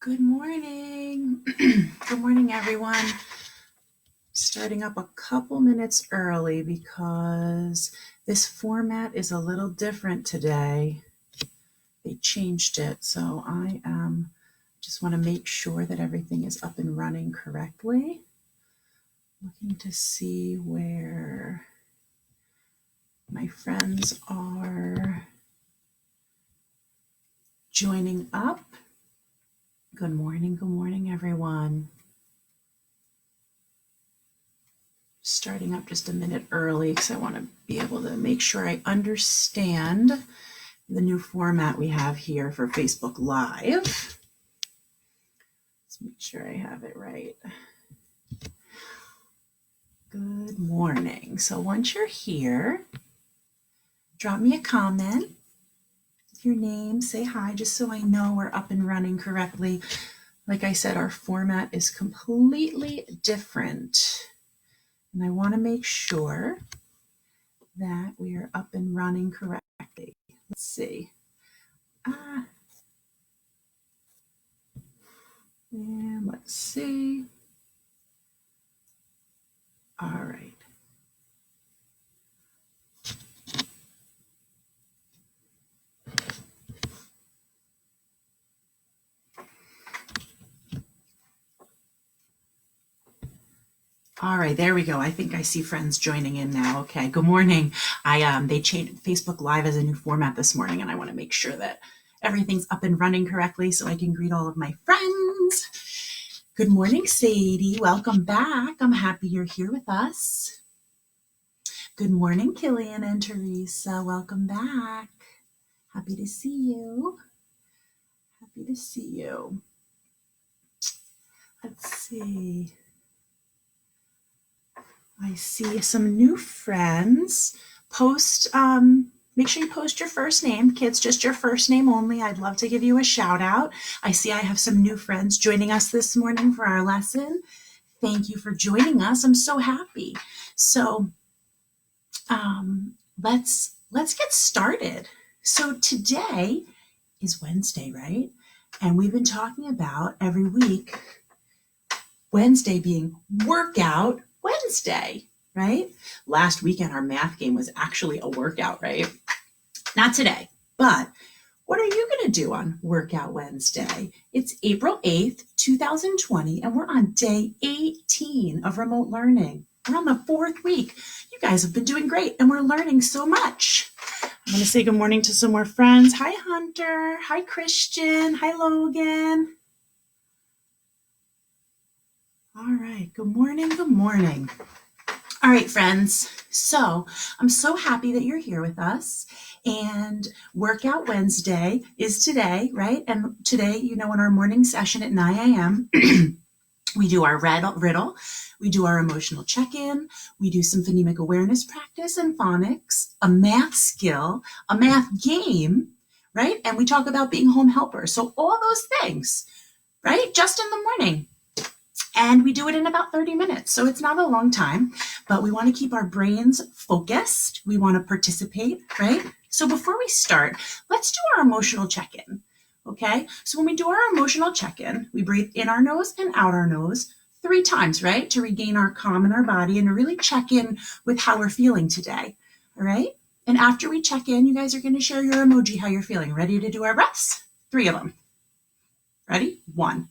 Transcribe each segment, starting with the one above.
Good morning. Good morning, everyone. Starting up a couple minutes early because this format is a little different today. They changed it, so I just want to make sure that everything is up and running correctly. Looking to see where my friends are joining up. Good morning, everyone. Starting up just a minute early because I want to be able to make sure I understand the new format we have here for Facebook Live. Let's make sure I have it right. Good morning. So once you're here, drop me a comment with your name, say hi, just so I know we're up and running correctly. Like I said, our format is completely different. And I want to make sure that we are up and running correctly. Let's see. And let's see. All right. All right, there we go. I think I see friends joining in now. Okay, good morning. They changed Facebook Live as a new format this morning, and I want to make sure that everything's up and running correctly so I can greet all of my friends. Good morning, Sadie. Welcome back. I'm happy you're here with us. Good morning, Killian and Teresa. Welcome back. Happy to see you. Happy to see you. Let's see. I see some new friends. Make sure you post your first name. Kids, just your first name only. I'd love to give you a shout out. I see I have some new friends joining us this morning for our lesson. Thank you for joining us. I'm so happy. So let's get started. So today is Wednesday, right? And we've been talking about every week Wednesday being Workout Wednesday, right? Last weekend, our math game was actually a workout, right? Not today, but what are you going to do on Workout Wednesday? It's April 8th, 2020, and we're on day 18 of remote learning. We're on the fourth week. You guys have been doing great, and we're learning so much. I'm going to say good morning to some more friends. Hi, Hunter. Hi, Christian. Hi, Logan. All right, good morning, good morning. All right, friends, so I'm so happy that you're here with us, and Workout Wednesday is today, right? And today, in our morning session at 9 a.m., we do our riddle, we do our emotional check-in, we do some phonemic awareness practice and phonics, a math skill, a math game, right? And we talk about being home helpers. So all those things, right? Just in the morning. And we do it in about 30 minutes. So it's not a long time, but we want to keep our brains focused. We want to participate, right? So before we start, let's do our emotional check-in, okay? So when we do our emotional check-in, we breathe in our nose and out our nose 3 times, right? To regain our calm in our body and to really check in with how we're feeling today, all right? And after we check in, you guys are going to share your emoji, how you're feeling. Ready to do our breaths? 3 of them. Ready? 1.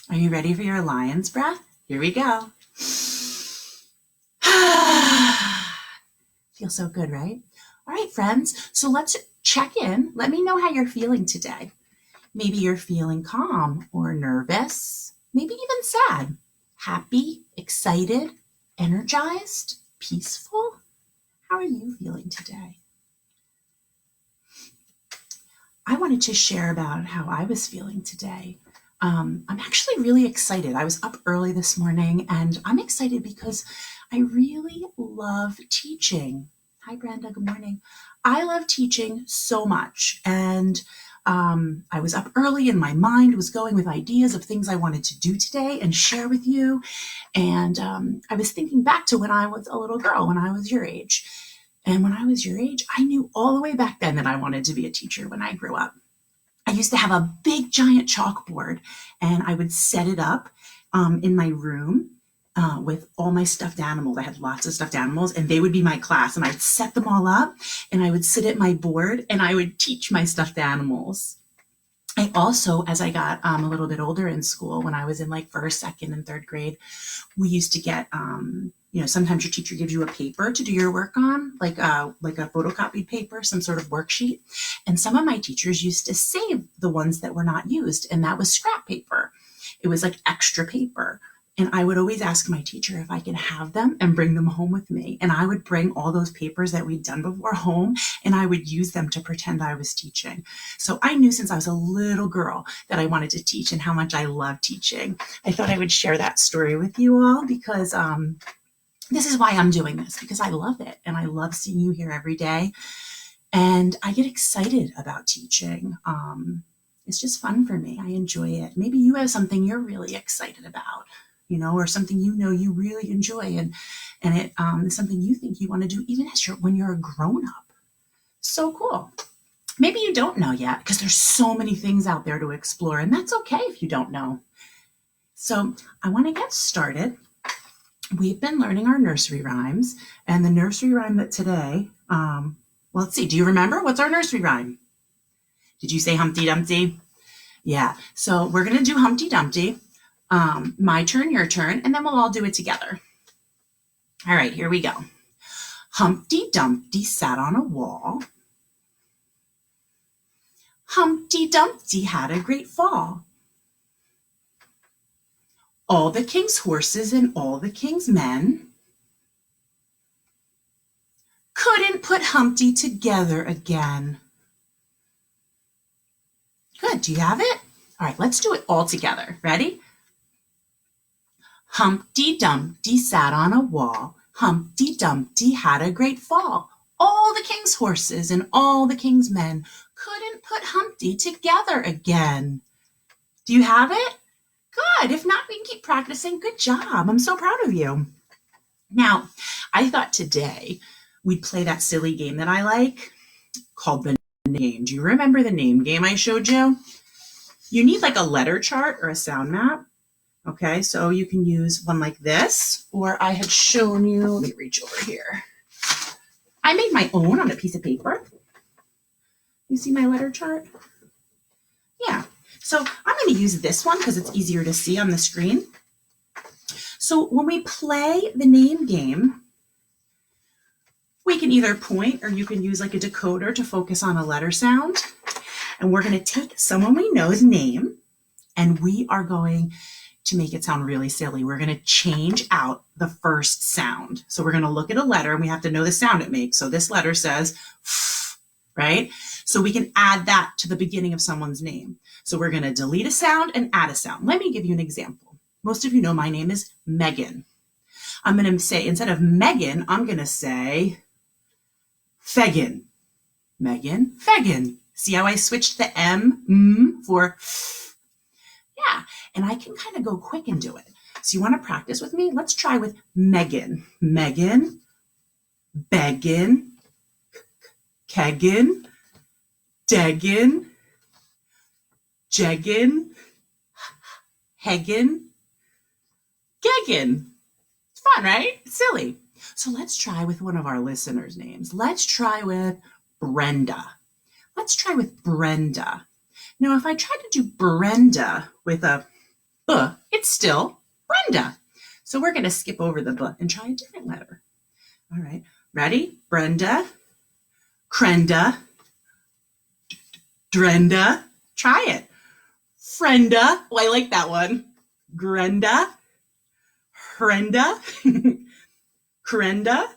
Are you ready for your lion's breath? Here we go. Feels so good, right? All right, friends. So let's check in. Let me know how you're feeling today. Maybe you're feeling calm or nervous, maybe even sad, happy, excited, energized, peaceful. How are you feeling today? I wanted to share about how I was feeling today. I'm actually really excited. I was up early this morning, and I'm excited because I really love teaching. Hi, Brenda. Good morning. I love teaching so much, and I was up early and my mind was going with ideas of things I wanted to do today and share with you. And I was thinking back to when I was a little girl, when I was your age. And when I was your age, I knew all the way back then that I wanted to be a teacher when I grew up. I used to have a big giant chalkboard and I would set it up in my room with all my stuffed animals. I had lots of stuffed animals and they would be my class, and I'd set them all up and I would sit at my board and I would teach my stuffed animals. I also, as I got a little bit older in school, when I was in like first, second, and third grade, we used to get, sometimes your teacher gives you a paper to do your work on, like a photocopied paper, some sort of worksheet. And some of my teachers used to save the ones that were not used, and that was scrap paper. It was like extra paper. And I would always ask my teacher if I could have them and bring them home with me. And I would bring all those papers that we'd done before home, and I would use them to pretend I was teaching. So I knew since I was a little girl that I wanted to teach and how much I love teaching. I thought I would share that story with you all because this is why I'm doing this, because I love it. And I love seeing you here every day. And I get excited about teaching. It's just fun for me. I enjoy it. Maybe you have something you're really excited about, or something you really enjoy, and it is something you think you want to do even when you're a grown up. So cool. Maybe you don't know yet because there's so many things out there to explore, and that's okay if you don't know. So I want to get started. We've been learning our nursery rhymes, and the nursery rhyme that today, let's see. Do you remember? What's our nursery rhyme? Did you say Humpty Dumpty? Yeah. So we're going to do Humpty Dumpty. My turn, your turn, and then we'll all do it together. All right, here we go. Humpty Dumpty sat on a wall. Humpty Dumpty had a great fall. All the king's horses and all the king's men couldn't put Humpty together again. Good, do you have it? All right, let's do it all together. Ready? Humpty Dumpty sat on a wall. Humpty Dumpty had a great fall. All the king's horses and all the king's men couldn't put Humpty together again. Do you have it? Good. If not, we can keep practicing. Good job. I'm so proud of you. Now, I thought today we'd play that silly game that I like called the name. Do you remember the name game I showed you? You need like a letter chart or a sound map. Okay, so you can use one like this, or I had shown you, let me reach over here. I made my own on a piece of paper. You see my letter chart? Yeah, so I'm going to use this one because it's easier to see on the screen. So when we play the name game, we can either point or you can use like a decoder to focus on a letter sound. And we're going to take someone we know's name and we are going to make it sound really silly. We're going to change out the first sound. So we're going to look at a letter and we have to know the sound it makes. So this letter says, right? So we can add that to the beginning of someone's name. So we're going to delete a sound and add a sound. Let me give you an example. Most of you know my name is Megan. I'm going to say, instead of Megan, I'm going to say Fagin. Megan, Fagin. See how I switched the M for yeah, and I can kind of go quick and do it. So you want to practice with me? Let's try with Megan. Megan, beggin, keggin, deggin, jeggin, heggin, geggin. It's fun, right? It's silly. So let's try with one of our listeners' names. Let's try with Brenda. Let's try with Brenda. Now, if I try to do Brenda with a B, it's still Brenda. So we're going to skip over the B and try a different letter. All right. Ready? Brenda, Crenda, Drenda. Try it. Frenda. Oh, I like that one. Grenda, Hrenda, Crenda,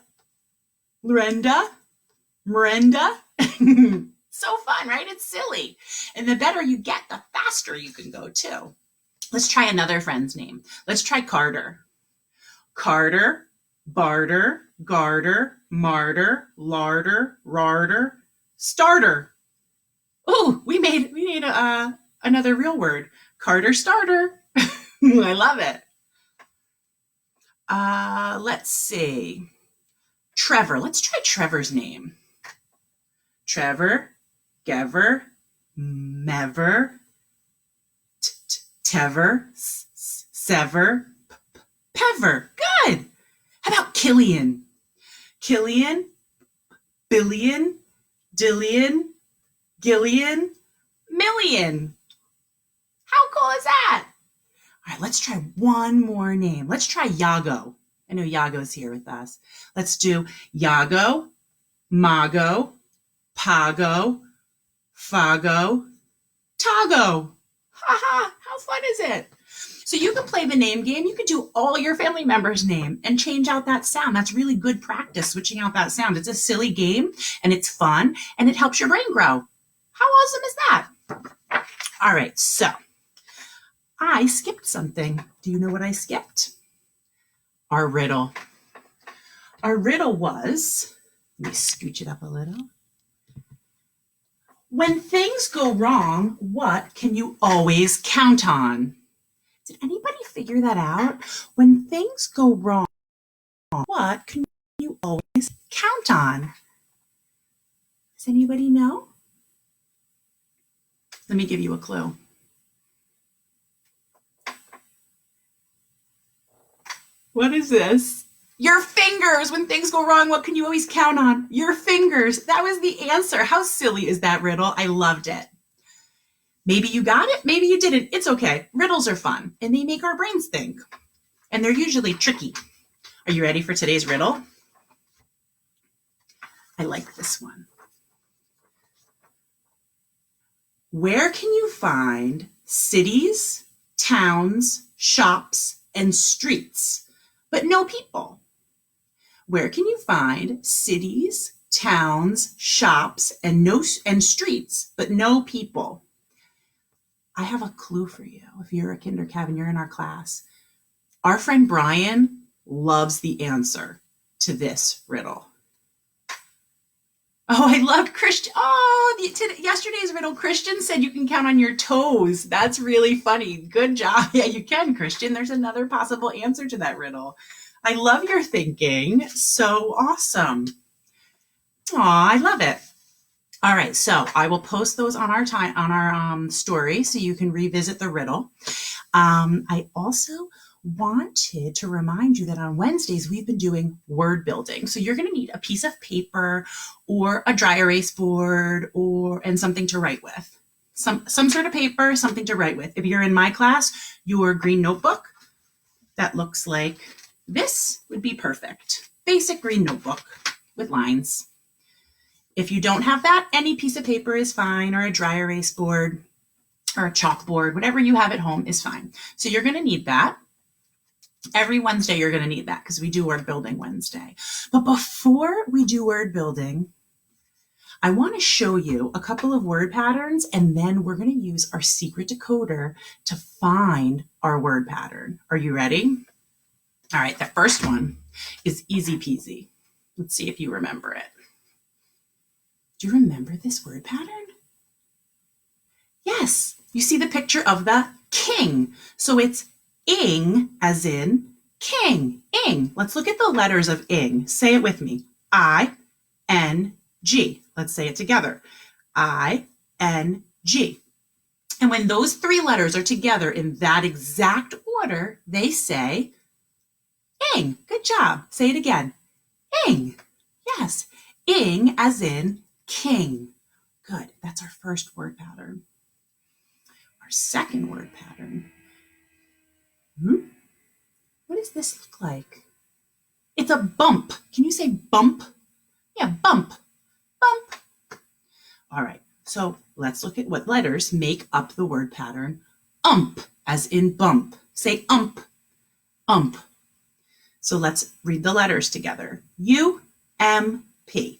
Lrenda, Miranda. So fun, right? It's silly. And the better you get, the faster you can go too. Let's try another friend's name. Let's try Carter. Carter, barter, garter, martyr, larder, rarder, starter. Oh, we made another real word. Carter starter. I love it. Let's see. Trevor. Let's try Trevor's name. Trevor, Gever, Mever, Tever, Sever, Pever. Good. How about Killian? Killian, Billion, Dillion, Gillian, Million. How cool is that? All right, let's try one more name. Let's try Yago. I know Yago's here with us. Let's do Yago, Mago, Pago, Fago, Tago. Ha ha, how fun is it? So you can play the name game. You can do all your family members' name and change out that sound. That's really good practice, switching out that sound. It's a silly game and it's fun and it helps your brain grow. How awesome is that? All right, so I skipped something. Do you know what I skipped? Our riddle. Our riddle was, let me scooch it up a little. When things go wrong, what can you always count on? Did anybody figure that out? When things go wrong, what can you always count on? Does anybody know? Let me give you a clue. What is this? Your fingers. When things go wrong, what can you always count on? Your fingers. That was the answer. How silly is that riddle? I loved it. Maybe you got it, maybe you didn't. It's okay. Riddles are fun and they make our brains think. And they're usually tricky. Are you ready for today's riddle? I like this one. Where can you find cities, towns, shops, and streets, but no people? Where can you find cities, towns, shops, and streets, but no people? I have a clue for you. If you're a KinderCav and you're in our class, our friend Brian loves the answer to this riddle. Oh, I loved Christian. Oh, yesterday's riddle, Christian said you can count on your toes. That's really funny. Good job. Yeah, you can, Christian. There's another possible answer to that riddle. I love your thinking. So awesome. Aw, I love it. All right, so I will post those on our story so you can revisit the riddle. I also wanted to remind you that on Wednesdays we've been doing word building. So you're going to need a piece of paper or a dry erase board and something to write with. Some sort of paper, something to write with. If you're in my class, your green notebook that looks like this would be perfect. Basic green notebook with lines. If you don't have that, any piece of paper is fine, or a dry erase board or a chalkboard, whatever you have at home is fine. So you're going to need that. Every Wednesday, you're going to need that because we do word building Wednesday. But before we do word building, I want to show you a couple of word patterns, and then we're going to use our secret decoder to find our word pattern. Are you ready? All right, the first one is easy peasy. Let's see if you remember it. Do you remember this word pattern? Yes, you see the picture of the king. So it's ing as in king, ing. Let's look at the letters of ing. Say it with me. I-N-G. Let's say it together. I-N-G. And when those three letters are together in that exact order, they say ing. Good job. Say it again. Ing. Yes. Ing as in king. Good. That's our first word pattern. Our second word pattern. What does this look like? It's a bump. Can you say bump? Yeah, bump. Bump. All right. So let's look at what letters make up the word pattern ump, as in bump. Say ump. Ump. So let's read the letters together. U-M-P.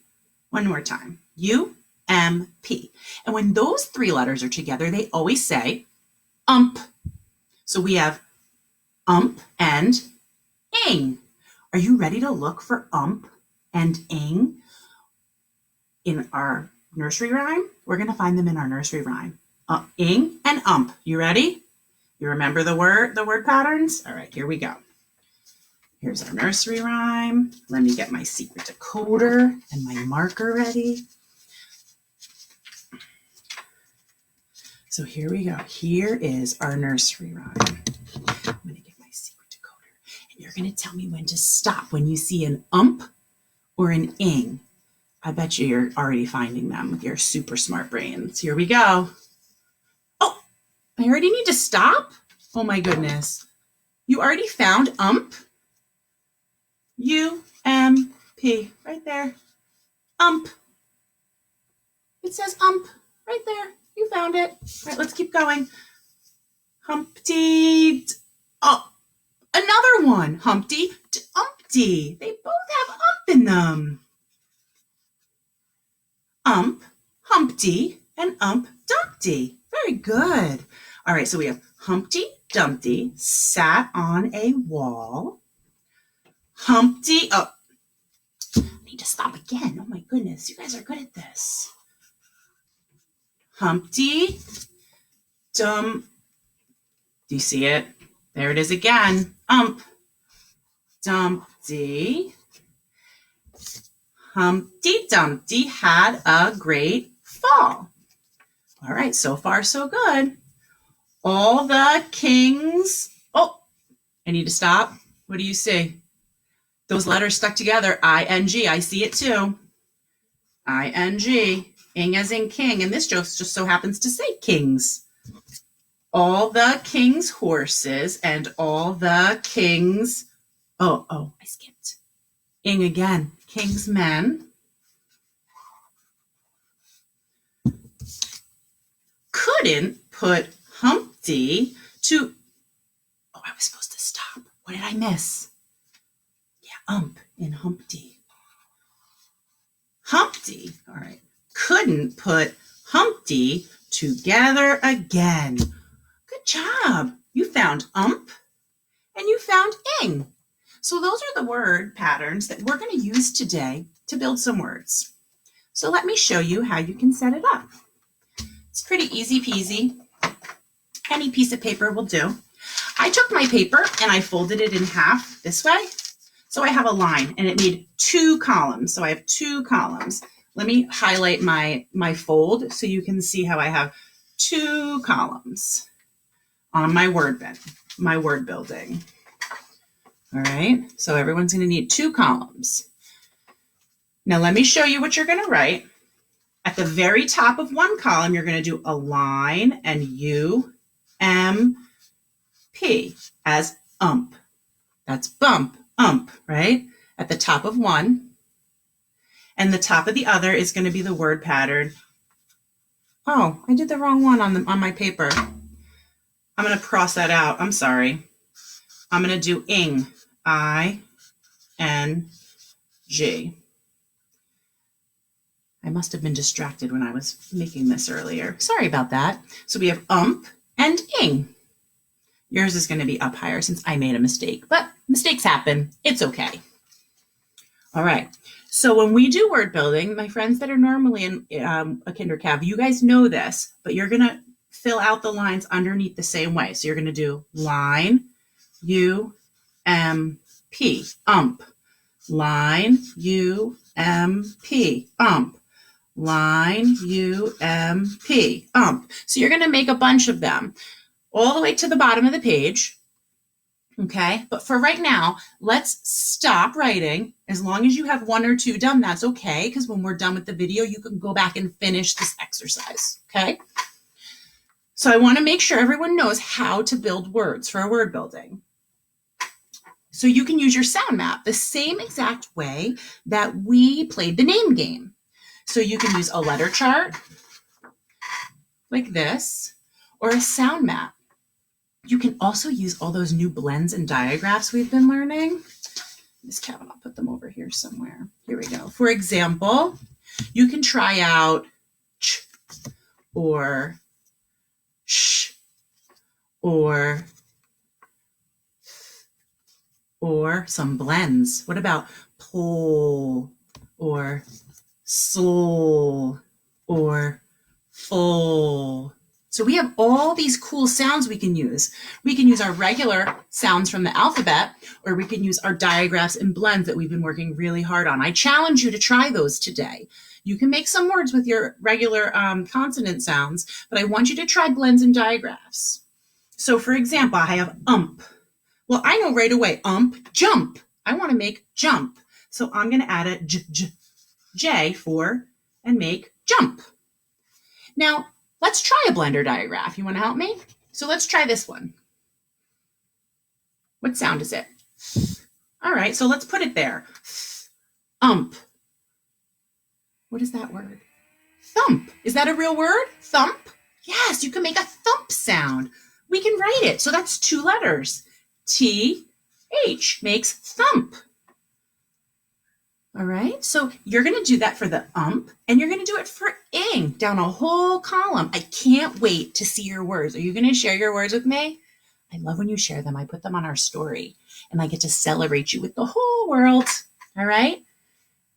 One more time. U-M-P. And when those three letters are together, they always say ump. So we have ump and ing. Are you ready to look for ump and ing in our nursery rhyme? We're going to find them in our nursery rhyme. Ing and ump. You ready? You remember the word patterns? All right, here we go. Here's our nursery rhyme. Let me get my secret decoder and my marker ready. So here we go. Here is our nursery rhyme. I'm going to get my secret decoder. And you're going to tell me when to stop when you see an ump or an ing. I bet you're already finding them with your super smart brains. Here we go. Oh, I already need to stop? Oh my goodness. You already found ump? U-M-P, right there. Ump. It says ump right there. You found it. All right, let's keep going. Humpty. Oh, another one. Humpty, Dumpty. They both have ump in them. Ump, Humpty, and Ump Dumpty. Very good. All right, so we have Humpty Dumpty sat on a wall. Humpty, oh, I need to stop again. Oh my goodness, you guys are good at this. Humpty Dum. Do you see it? There it is again. Ump Dumpty. Humpty Dumpty had a great fall. All right, so far so good. All the kings. Oh, I need to stop. What do you see? Those letters stuck together. I-N-G. I see it too. I-N-G. Ing as in king. And this just so happens to say kings. All the king's horses and all the king's. Oh, I skipped. Ing again. King's men. Couldn't put Humpty to. Oh, I was supposed to stop. What did I miss? Yeah, ump in Humpty. Humpty, all right, couldn't put Humpty together again. Good job. You found ump and you found ing. So those are the word patterns that we're going to use today to build some words. So let me show you how you can set it up. It's pretty easy peasy. Any piece of paper will do. I took my paper and I folded it in half this way. So I have a line and it made 2 columns. So I have 2 columns. Let me highlight my fold so you can see how I have 2 columns on my word building. All right, so everyone's going to need 2 columns. Now let me show you what you're going to write. At the very top of one column, you're going to do a line and U-M-P as ump. That's bump, ump, right? At the top of one. And the top of the other is going to be the word pattern. Oh, I did the wrong one on my paper. I'm going to cross that out. I'm sorry. I'm going to do ing. I-N-G. I must have been distracted when I was making this earlier. Sorry about that. So we have ump and ing. Yours is going to be up higher since I made a mistake, but mistakes happen. It's okay. All right. So when we do word building, my friends that are normally in a KinderCav, you guys know this, but you're going to fill out the lines underneath the same way. So you're going to do line, U-M-P, ump. Line, U-M-P, ump. Line, U-M-P, ump. So you're going to make a bunch of them all the way to the bottom of the page. Okay, but for right now, let's stop writing. As long as you have 1 or 2 done, that's okay, because when we're done with the video, you can go back and finish this exercise, okay? So I want to make sure everyone knows how to build words for a word building. So you can use your sound map the same exact way that we played the name game. So you can use a letter chart like this, or a sound map. You can also use all those new blends and diagraphs we've been learning. Miss Kevin, I'll put them over here somewhere. Here we go. For example, you can try out ch or sh or some blends. What about pull or soul or full. So we have all these cool sounds we can use. We can use our regular sounds from the alphabet, or we can use our digraphs and blends that we've been working really hard on. I challenge you to try those today. You can make some words with your regular consonant sounds, but I want you to try blends and digraphs. So for example, I have Well, I know right away, jump. I want to make jump. So I'm going to add a J for and make jump. Now, let's try a blender digraph. You want to help me? So let's try this one. What sound is it? All right, so let's put it there. What is that word? Thump. Is that a real word? Thump? Yes, you can make a thump sound. We can write it. So that's 2 letters. TH makes thump. All right, so you're going to do that for the and you're going to do it for ing down a whole column. I can't wait to see your words. Are you going to share your words with me? I love when you share them. I put them on our story, and I get to celebrate you with the whole world. All right?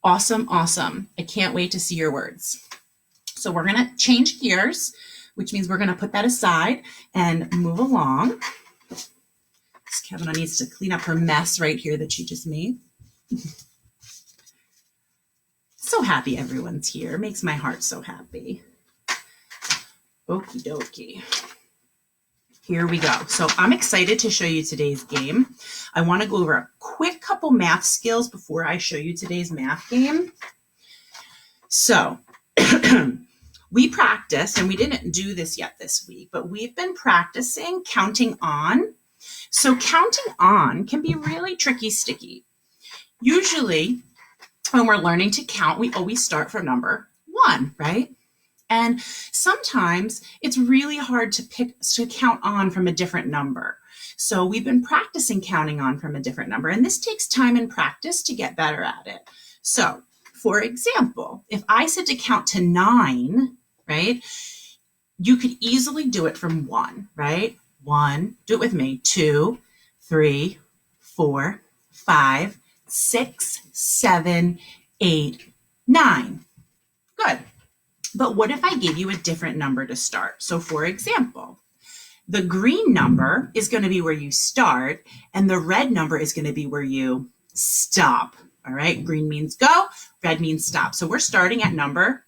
Awesome, awesome. I can't wait to see your words. So we're going to change gears, which means we're going to put that aside and move along. Kevin needs to clean up her mess right here that she just made. So happy everyone's here. Makes my heart so happy. Okie dokie. Here we go. So I'm excited to show you today's game. I want to go over a quick couple math skills before I show you today's math game. So we practiced, and we didn't do this yet this week, but we've been practicing counting on. So counting on can be really tricky, sticky. Usually, when we're learning to count, we always start from number 1, right? And sometimes it's really hard to count on from a different number. So we've been practicing counting on from a different number, and this takes time and practice to get better at it. So, for example, if I said to count to 9, right, you could easily do it from 1, right? 1, do it with me, 2, 3, 4, 5, 6, 7, 8, 9. Good. But what if I gave you a different number to start? So for example, the green number is going to be where you start, and the red number is going to be where you stop. All right. Green means go, red means stop. So we're starting at number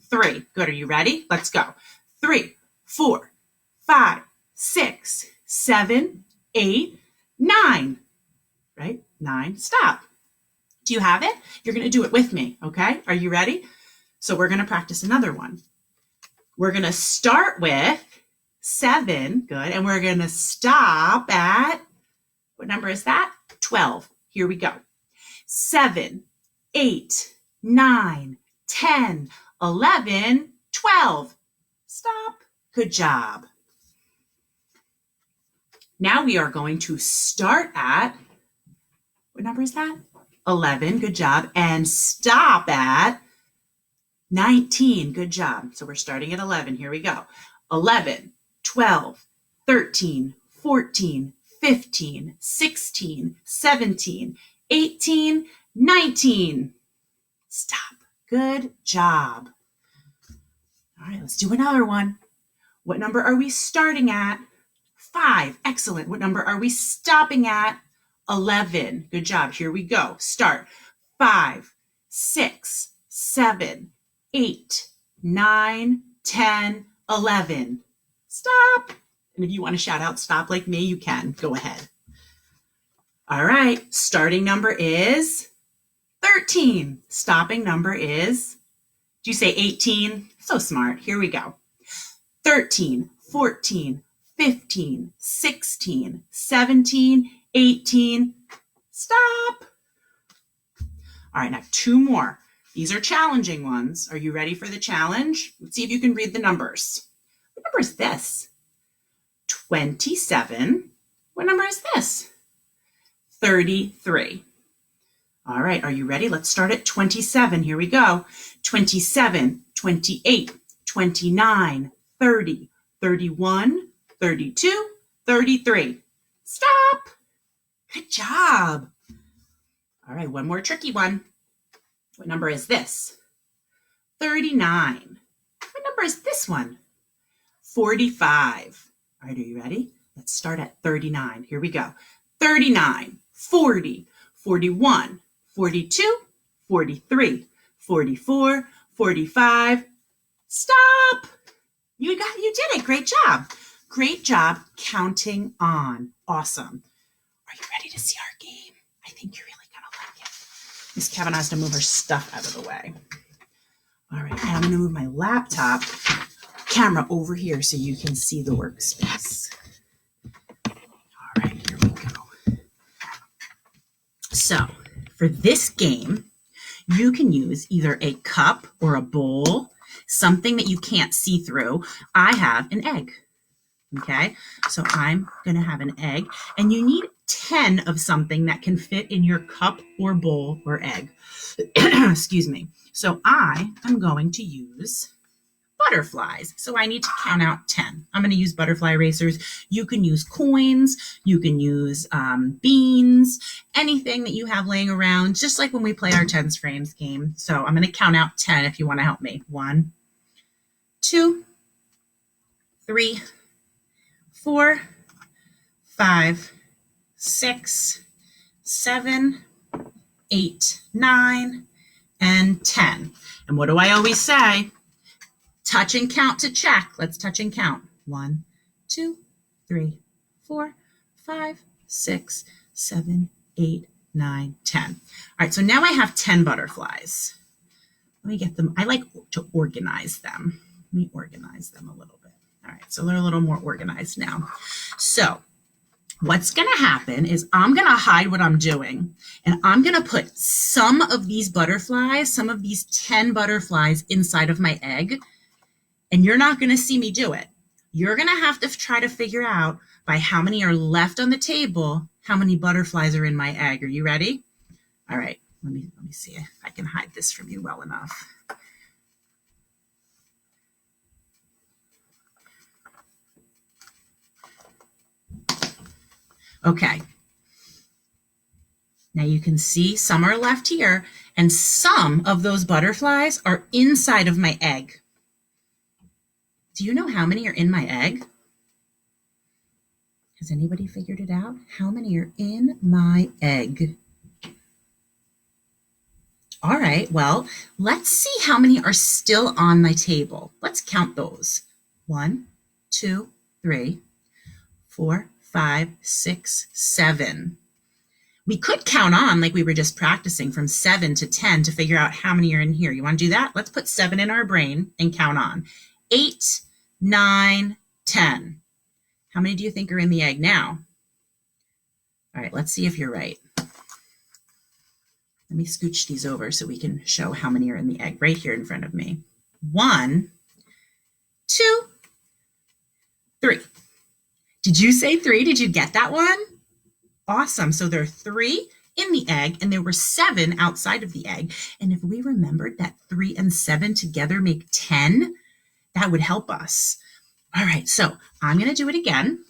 3. Good. Are you ready? Let's go. 3, 4, 5, 6, 7, 8, 9. Right? 9, stop. Do you have it? You're going to do it with me, okay? Are you ready? So we're going to practice another one. We're going to start with 7, good, and we're going to stop at, what number is that? 12. Here we go. 7, 8, 9, 10, 11, 12. Stop. Good job. Now we are going to start at, what number is that? 11, good job. And stop at 19, good job. So we're starting at 11, here we go. 11, 12, 13, 14, 15, 16, 17, 18, 19. Stop, good job. All right, let's do another one. What number are we starting at? 5, excellent. What number are we stopping at? 11. Good job. Here we go. Start. 5, 6, 7, 8, 9, 10, 11. Stop. And if you want to shout out stop like me, you can. Go ahead. All right. Starting number is 13. Stopping number is, do you say 18? So smart. Here we go. 13, 14, 15, 16, 17, 18. Stop. All right, now 2 more. These are challenging ones. Are you ready for the challenge? Let's see if you can read the numbers. What number is this? 27. What number is this? 33. All right, are you ready? Let's start at 27. Here we go. 27, 28, 29, 30, 31, 32, 33. Stop. Good job. All right, one more tricky one. What number is this? 39. What number is this one? 45. All right, are you ready? Let's start at 39. Here we go. 39, 40, 41, 42, 43, 44, 45. Stop. You did it. Great job. Great job counting on. Awesome. Are you ready to see our game? I think you're really going to like it. Miss Kavanaugh has to move her stuff out of the way. All right, now I'm going to move my laptop camera over here so you can see the workspace. All right, here we go. So for this game, you can use either a cup or a bowl, something that you can't see through. I have an egg. Okay, so I'm going to have an egg, and you need 10 of something that can fit in your cup or bowl or egg. Excuse me. So I am going to use butterflies. So I need to count out 10. I'm going to use butterfly erasers. You can use coins. You can use beans, anything that you have laying around, just like when we play our 10s frames game. So I'm going to count out 10 if you want to help me. 1, 2, 3, 4, 5, 6, 7, 8, 9, and 10. And what do I always say? Touch and count to check. Let's touch and count. 1, 2, 3, 4, 5, 6, 7, 8, 9, 10. All right, so now I have 10 butterflies. Let me get them. I like to organize them. Let me organize them a little bit. All right, so they're a little more organized now. So what's going to happen is I'm going to hide what I'm doing, and I'm going to put some of these butterflies, some of these 10 butterflies inside of my egg, and you're not going to see me do it. You're going to have to try to figure out by how many are left on the table, how many butterflies are in my egg. Are you ready? All right, let me see if I can hide this from you well enough. Okay, now you can see some are left here, and some of those butterflies are inside of my egg. Do you know how many are in my egg? Has anybody figured it out? How many are in my egg? All right, well, let's see how many are still on my table. Let's count those. 1, 2, 3, 4, 5, 6, 7. We could count on, like we were just practicing, from 7 to 10 to figure out how many are in here. You want to do that? Let's put 7 in our brain and count on. 8, 9, 10. How many do you think are in the egg now? All right, let's see if you're right. Let me scooch these over so we can show how many are in the egg right here in front of me. 1, 2, 3. Did you say 3? Did you get that one? Awesome. So there are 3 in the egg, and there were 7 outside of the egg. And if we remembered that 3 and 7 together make 10, that would help us. All right, so I'm going to do it again.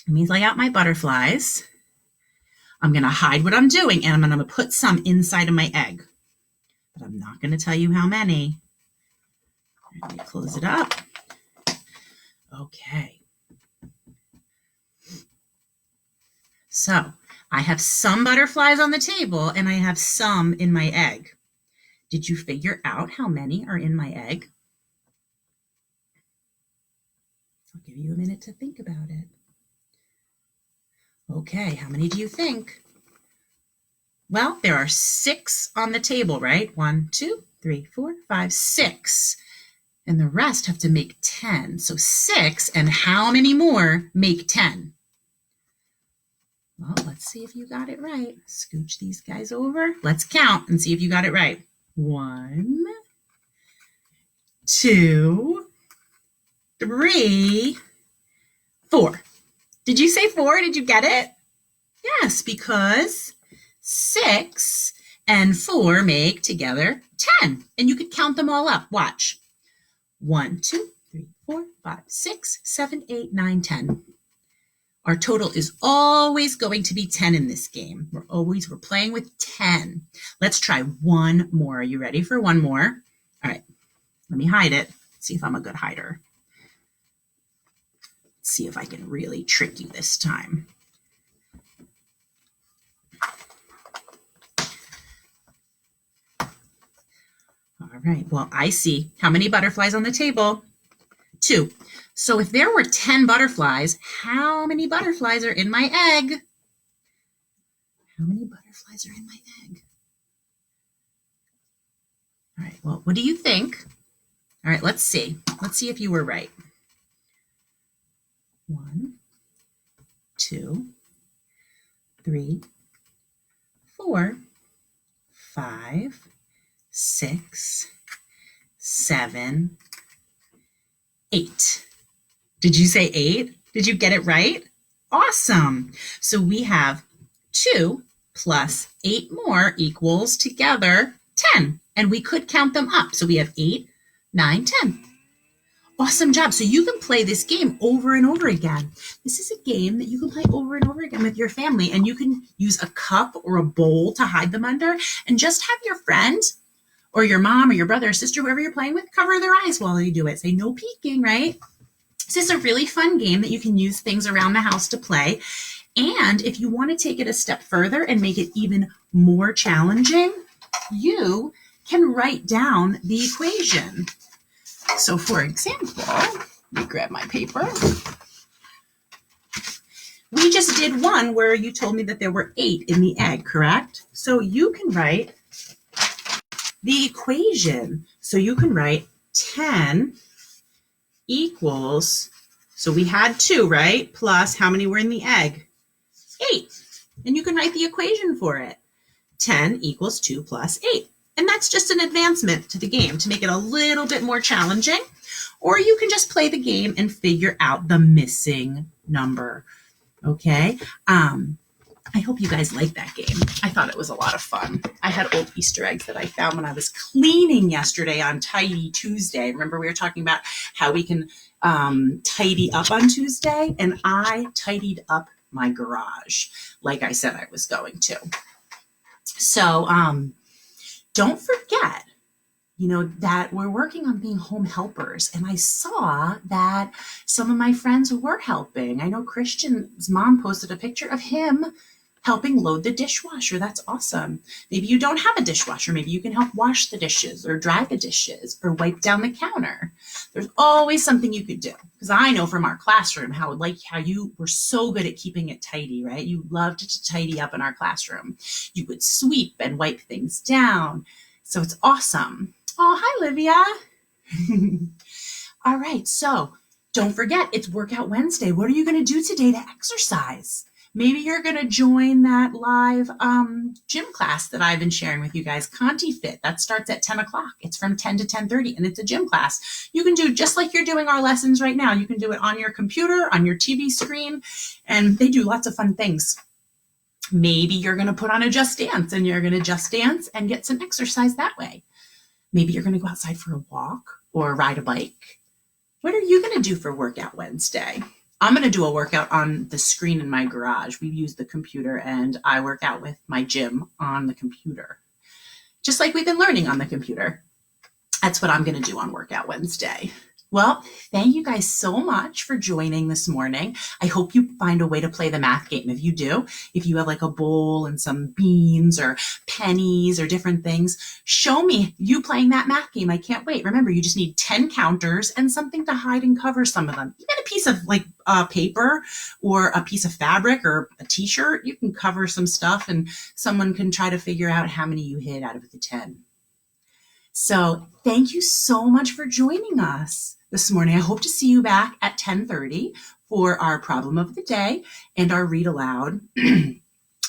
Let me lay out my butterflies. I'm going to hide what I'm doing, and I'm going to put some inside of my egg. But I'm not going to tell you how many. Let me close it up. Okay. So I have some butterflies on the table, and I have some in my egg. Did you figure out how many are in my egg? I'll give you a minute to think about it. Okay, how many do you think? Well, there are 6 on the table, right? 1, 2, 3, 4, 5, 6. And the rest have to make 10. So 6, and how many more make 10? Well, let's see if you got it right. Scooch these guys over. Let's count and see if you got it right. 1, 2, 3, 4. Did you say 4? Did you get it? Yes, because 6 and 4 make together 10. And you could count them all up. Watch. 1, 2, 3, 4, 5, 6, 7, 8, 9, 10. Our total is always going to be 10 in this game. We're playing with 10. Let's try one more. Are you ready for one more? All right. Let me hide it. See if I'm a good hider. Let's see if I can really trick you this time. All right, well, I see. How many butterflies on the table? 2. So if there were 10 butterflies, how many butterflies are in my egg? How many butterflies are in my egg? All right, well, what do you think? All right, let's see. Let's see if you were right. 1, 2, 3, 4, 5, 6, 7, 8. Did you say 8? Did you get it right? Awesome. So we have 2 plus 8 more equals together 10. And we could count them up. So we have 8, 9, 10. Awesome job. So you can play this game over and over again. This is a game that you can play over and over again with your family. And you can use a cup or a bowl to hide them under. And just have your friend or your mom or your brother or sister, whoever you're playing with, cover their eyes while you do it. Say no peeking, right? This is a really fun game that you can use things around the house to play. And if you want to take it a step further and make it even more challenging, you can write down the equation. So for example, let me grab my paper. We just did one where you told me that there were 8 in the egg, correct? So you can write the equation. So you can write 10 equals, so we had 2, right? Plus how many were in the egg? 8. And you can write the equation for it. 10 equals 2 plus 8. And that's just an advancement to the game to make it a little bit more challenging. Or you can just play the game and figure out the missing number. Okay? I hope you guys like that game. I thought it was a lot of fun. I had old Easter eggs that I found when I was cleaning yesterday on Tidy Tuesday. Remember we were talking about how we can tidy up on Tuesday? And I tidied up my garage like I said I was going to. So don't forget, that we're working on being home helpers. And I saw that some of my friends were helping. I know Christian's mom posted a picture of him helping load the dishwasher. That's awesome. Maybe you don't have a dishwasher. Maybe you can help wash the dishes or dry the dishes or wipe down the counter. There's always something you could do. Because I know from our classroom how you were so good at keeping it tidy, right? You loved to tidy up in our classroom. You would sweep and wipe things down. So it's awesome. Oh, hi, Livia. All right, so don't forget, it's Workout Wednesday. What are you going to do today to exercise? Maybe you're going to join that live gym class that I've been sharing with you guys, Conti Fit. That starts at 10 o'clock. It's from 10 to 10:30, and it's a gym class. You can do just like you're doing our lessons right now. You can do it on your computer, on your TV screen, and they do lots of fun things. Maybe you're going to put on a Just Dance, and you're going to just dance and get some exercise that way. Maybe you're going to go outside for a walk or ride a bike. What are you going to do for Workout Wednesday? I'm going to do a workout on the screen in my garage. We use the computer, and I work out with my gym on the computer, just like we've been learning on the computer. That's what I'm going to do on Workout Wednesday. Well, thank you guys so much for joining this morning. I hope you find a way to play the math game. If you do, if you have like a bowl and some beans or pennies or different things, show me you playing that math game. I can't wait. Remember, you just need 10 counters and something to hide and cover some of them. Even a piece of like paper or a piece of fabric or a t-shirt, you can cover some stuff and someone can try to figure out how many you hit out of the 10. So thank you so much for joining us this morning. I hope to see you back at 10:30 for our problem of the day and our read aloud.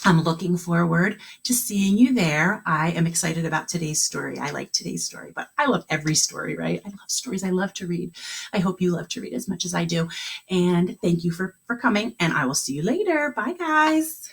I'm looking forward to seeing you there. I am excited about today's story. I like today's story, but I love every story, right? I love stories. I love to read. I hope you love to read as much as I do. And thank you for coming, and I will see you later. Bye, guys.